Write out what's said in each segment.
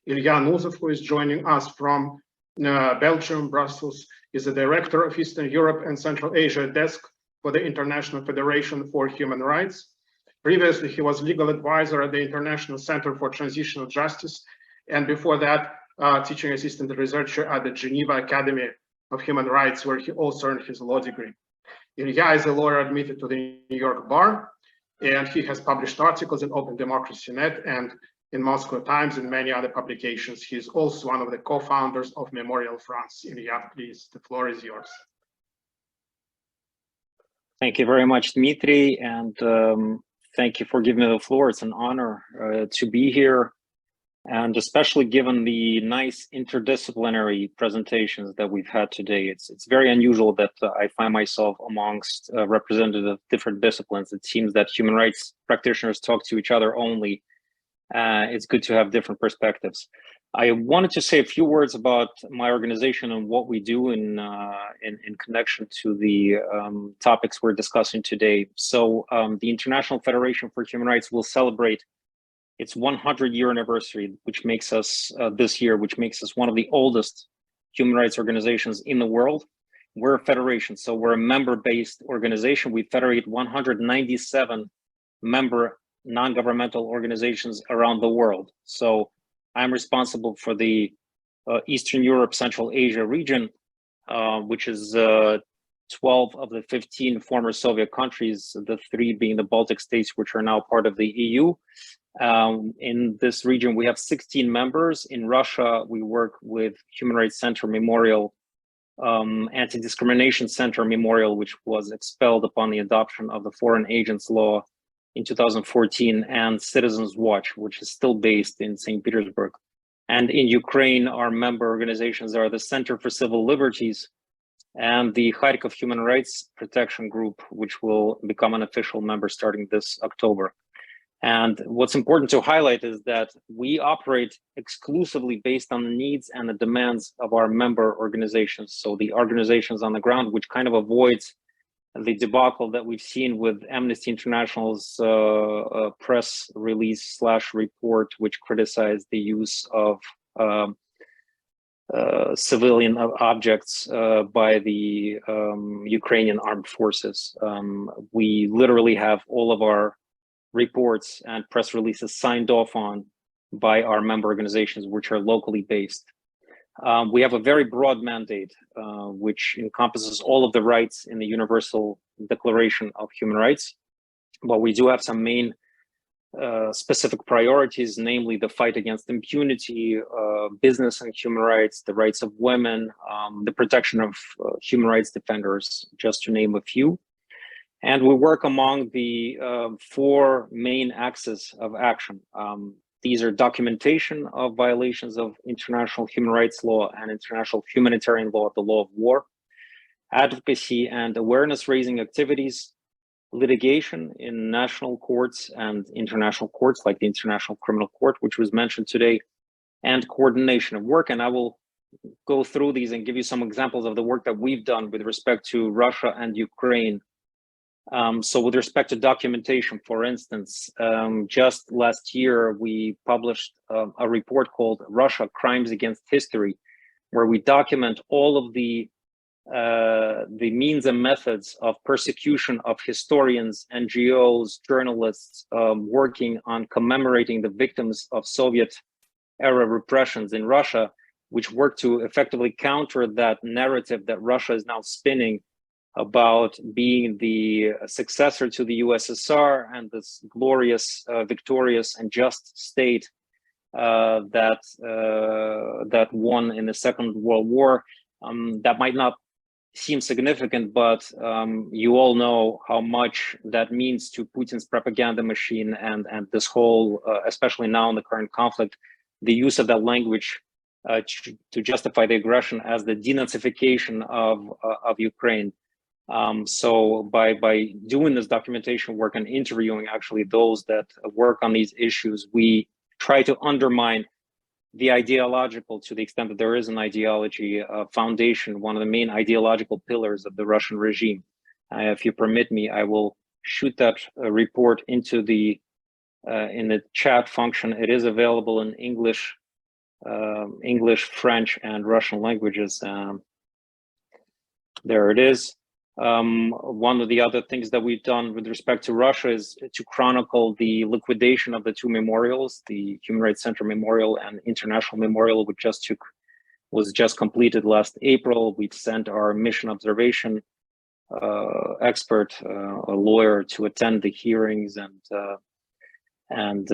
Ilya Nuzov, who is joining us from Belgium, Brussels, is the director of Eastern Europe and Central Asia desk for the International Federation for Human Rights. Previously, he was legal advisor at the International Center for Transitional Justice, and before that, teaching assistant researcher at the Geneva Academy of Human Rights, where he also earned his law degree. Ilya is a lawyer admitted to the New York Bar, and he has published articles in Open Democracy Net and in Moscow Times and many other publications. He is also one of the co-founders of Memorial France. Ilya, please, the floor is yours. Thank you very much, Dmitry, and thank you for giving me the floor. It's an honor to be here, and especially given the nice interdisciplinary presentations that we've had today. It's very unusual that I find myself amongst representatives of different disciplines. It seems that human rights practitioners talk to each other only. It's good to have different perspectives. I wanted to say a few words about my organization and what we do in connection to the topics we're discussing today. So the International Federation for Human Rights will celebrate its 100-year anniversary, which makes us this year, which makes us one of the oldest human rights organizations in the world. We're a federation, so we're a member-based organization. We federate 197 member non-governmental organizations around the world. So I'm responsible for the Eastern Europe, Central Asia region, which is 12 of the 15 former Soviet countries, the 3 being the Baltic states, which are now part of the EU. In this region, we have 16 members. In Russia, we work with Human Rights Center Memorial, Anti-Discrimination Center Memorial, which was expelled upon the adoption of the Foreign Agents Law in 2014, and Citizens Watch, which is still based in St. Petersburg. And in Ukraine, our member organizations are the Center for Civil Liberties and the Kharkov Human Rights Protection Group, which will become an official member starting this October. And what's important to highlight is that we operate exclusively based on the needs and the demands of our member organizations. So the organizations on the ground, which kind of avoids the debacle that we've seen with Amnesty International's press release / report, which criticized the use of civilian objects by the Ukrainian armed forces. We literally have all of our reports and press releases signed off on by our member organizations, which are locally based. We have a very broad mandate, which encompasses all of the rights in the Universal Declaration of Human Rights. But we do have some main specific priorities, namely the fight against impunity, business and human rights, the rights of women, the protection of human rights defenders, just to name a few. And we work among the 4 main axes of action. These are documentation of violations of international human rights law and international humanitarian law, the law of war, advocacy and awareness raising activities, litigation in national courts and international courts like the International Criminal Court, which was mentioned today, and coordination of work. And I will go through these and give you some examples of the work that we've done with respect to Russia and Ukraine. So with respect to documentation, for instance, just last year, we published a report called Russia Crimes Against History, where we document all of the means and methods of persecution of historians, NGOs, journalists working on commemorating the victims of Soviet-era repressions in Russia, which work to effectively counter that narrative that Russia is now spinning about being the successor to the USSR and this glorious, victorious and just state that won in the Second World War. That might not seem significant, but you all know how much that means to Putin's propaganda machine and this whole, especially now in the current conflict, the use of that language to justify the aggression as the denazification of Ukraine. So by doing this documentation work and interviewing actually those that work on these issues, we try to undermine the ideological, to the extent that there is an ideology, foundation, one of the main ideological pillars of the Russian regime. If you permit me, I will shoot that report into the in the chat function. It is available in English English, French, and Russian languages. There it is. One of the other things that we've done with respect to Russia is to chronicle the liquidation of the two memorials, the Human Rights Center Memorial and International Memorial, which was just completed last April. We've sent our mission observation expert, a lawyer, to attend the hearings, and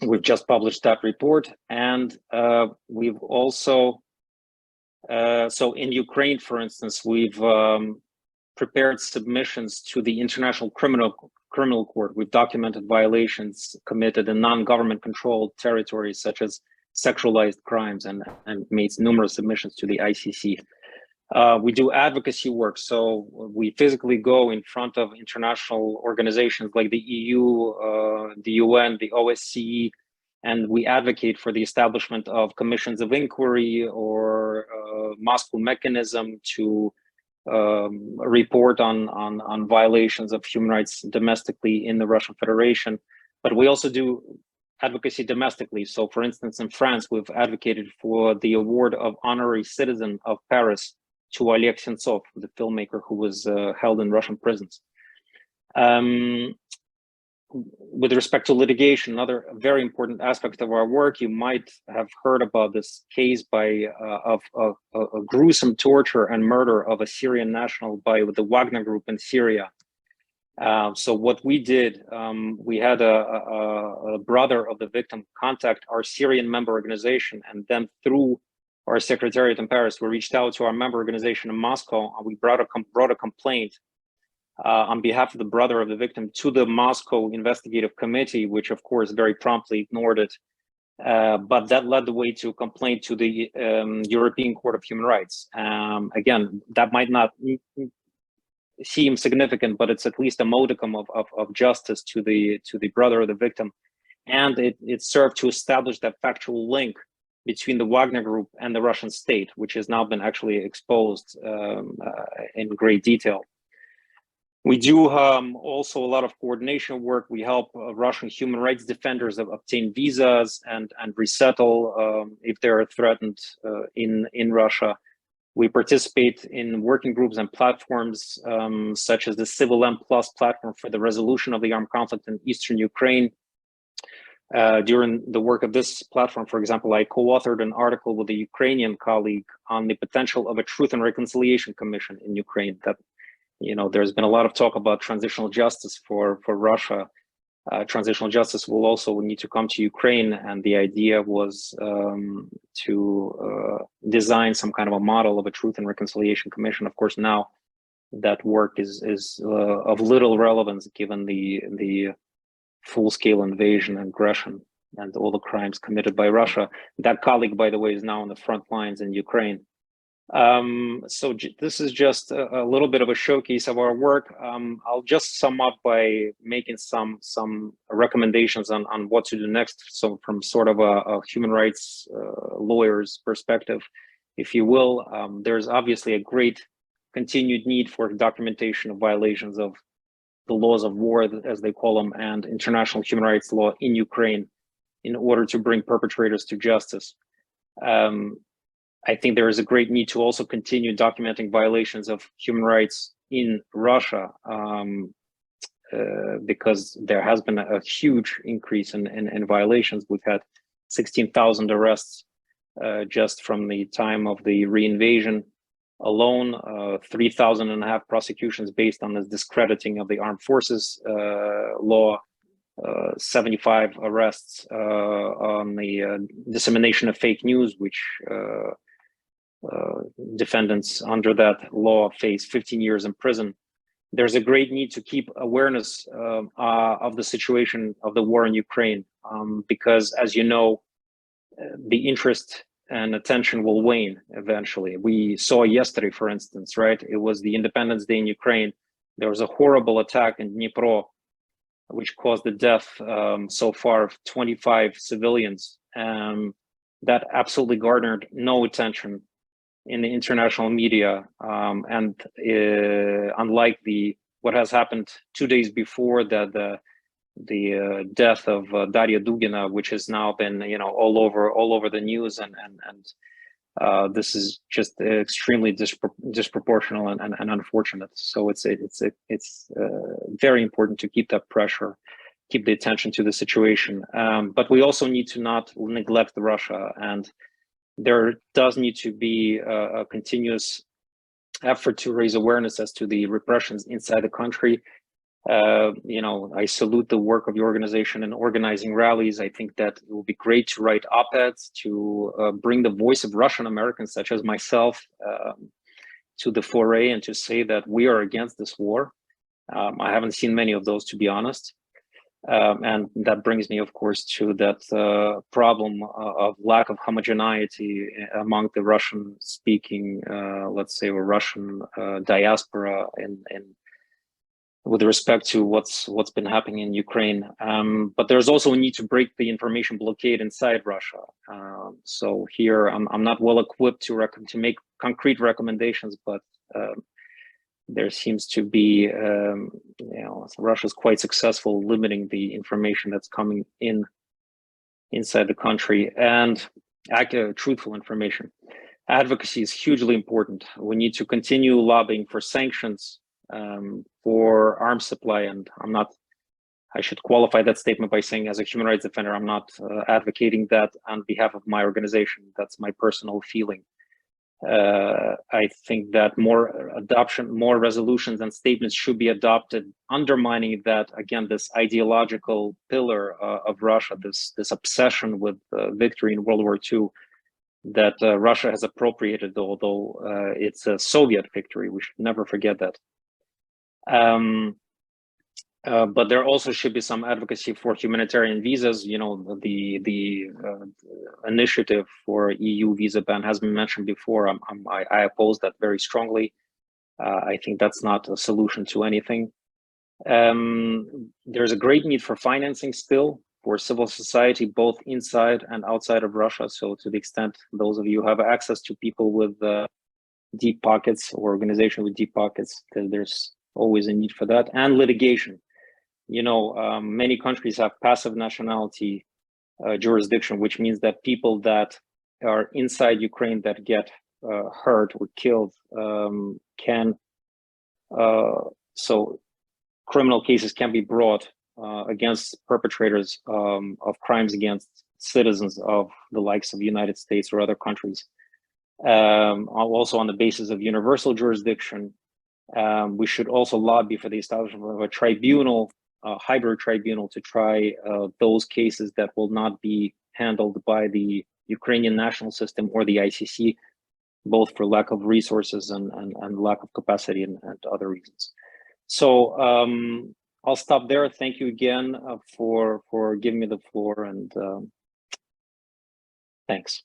we've just published that report. And we've also, so in Ukraine, for instance, we've prepared submissions to the International Criminal Court. We've documented violations committed in non-government controlled territories such as sexualized crimes, and made numerous submissions to the ICC. We do advocacy work, so we physically go in front of international organizations like the EU, the UN, the OSCE, and we advocate for the establishment of commissions of inquiry or Moscow mechanism to report on violations of human rights domestically in the Russian Federation. But we also do advocacy domestically. So for instance, in France, we've advocated for the award of honorary citizen of Paris to Oleg Sentsov, the filmmaker who was held in Russian prisons. With respect to litigation, another very important aspect of our work, you might have heard about this case of a gruesome torture and murder of a Syrian national by the Wagner Group in Syria. So what we did, we had a brother of the victim contact our Syrian member organization, and then through our secretariat in Paris, we reached out to our member organization in Moscow, and we brought a complaint on behalf of the brother of the victim to the Moscow Investigative Committee, which of course very promptly ignored it. But that led the way to a complaint to the European Court of Human Rights. Again, that might not seem significant, but it's at least a modicum of justice to the brother of the victim. And it served to establish that factual link between the Wagner Group and the Russian state, which has now been actually exposed in great detail. We do also a lot of coordination work. We help Russian human rights defenders obtain visas and resettle if they are threatened in Russia. We participate in working groups and platforms such as the Civil M+ platform for the resolution of the armed conflict in Eastern Ukraine. During the work of this platform, for example, I co-authored an article with a Ukrainian colleague on the potential of a Truth and Reconciliation Commission in Ukraine. That, you know, there's been a lot of talk about transitional justice for Russia. Transitional justice will also need to come to Ukraine, and the idea was to design some kind of a model of a Truth and Reconciliation Commission. Of course, now that work is of little relevance given the full-scale invasion and aggression and all the crimes committed by Russia. That colleague, by the way, is now on the front lines in Ukraine. So this is just a little bit of a showcase of our work. I'll just sum up by making some recommendations on what to do next. So from sort of a human rights lawyer's perspective, if you will, there's obviously a great continued need for documentation of violations of the laws of war, as they call them, and international human rights law in Ukraine in order to bring perpetrators to justice. I think there is a great need to also continue documenting violations of human rights in Russia, because there has been a huge increase in violations. We've had 16,000 arrests just from the time of the reinvasion alone, 3,500 prosecutions based on this discrediting of the armed forces law, 75 arrests on the dissemination of fake news, which defendants under that law face 15 years in prison. There's a great need to keep awareness of the situation of the war in Ukraine, because, as you know, the interest and attention will wane eventually. We saw yesterday, for instance, right? It was the Independence Day in Ukraine. There was a horrible attack in Dnipro, which caused the death so far of 25 civilians. That absolutely garnered no attention in the international media, and unlike what has happened 2 days before, that the the death of Daria Dugina, which has now been, you know, all over the news, and this is just extremely disproportional and unfortunate. So it's very important to keep that pressure, keep the attention to the situation. But we also need to not neglect Russia, and there does need to be a continuous effort to raise awareness as to the repressions inside the country. You know, I salute the work of your organization in organizing rallies. I think that it will be great to write op-eds to bring the voice of Russian Americans such as myself to the foray and to say that we are against this war. I haven't seen many of those, to be honest. And that brings me, of course, to that problem of lack of homogeneity among the Russian-speaking, let's say, or Russian diaspora with respect to what's been happening in Ukraine. But there's also a need to break the information blockade inside Russia. So here, I'm not well equipped to make concrete recommendations, but there seems to be, you know, Russia's quite successful limiting the information that's coming inside the country, and truthful information. Advocacy is hugely important. We need to continue lobbying for sanctions for arms supply, and I should qualify that statement by saying, as a human rights defender, I'm not advocating that on behalf of my organization. That's my personal feeling. I think that more resolutions and statements should be adopted, undermining that, again, this ideological pillar of Russia, this obsession with victory in World War II that Russia has appropriated, although it's a Soviet victory. We should never forget that. But there also should be some advocacy for humanitarian visas. You know, the initiative for EU visa ban has been mentioned before. I oppose that very strongly. I think that's not a solution to anything. There's a great need for financing still for civil society, both inside and outside of Russia. So to the extent those of you who have access to people with deep pockets or organizations with deep pockets, there's always a need for that. And litigation. You know, many countries have passive nationality jurisdiction, which means that people that are inside Ukraine that get hurt or killed so criminal cases can be brought against perpetrators of crimes against citizens of the likes of the United States or other countries. Also on the basis of universal jurisdiction, we should also lobby for the establishment of a tribunal, a hybrid tribunal, to try those cases that will not be handled by the Ukrainian national system or the ICC, both for lack of resources and lack of capacity and other reasons. So I'll stop there. Thank you again for giving me the floor, and thanks.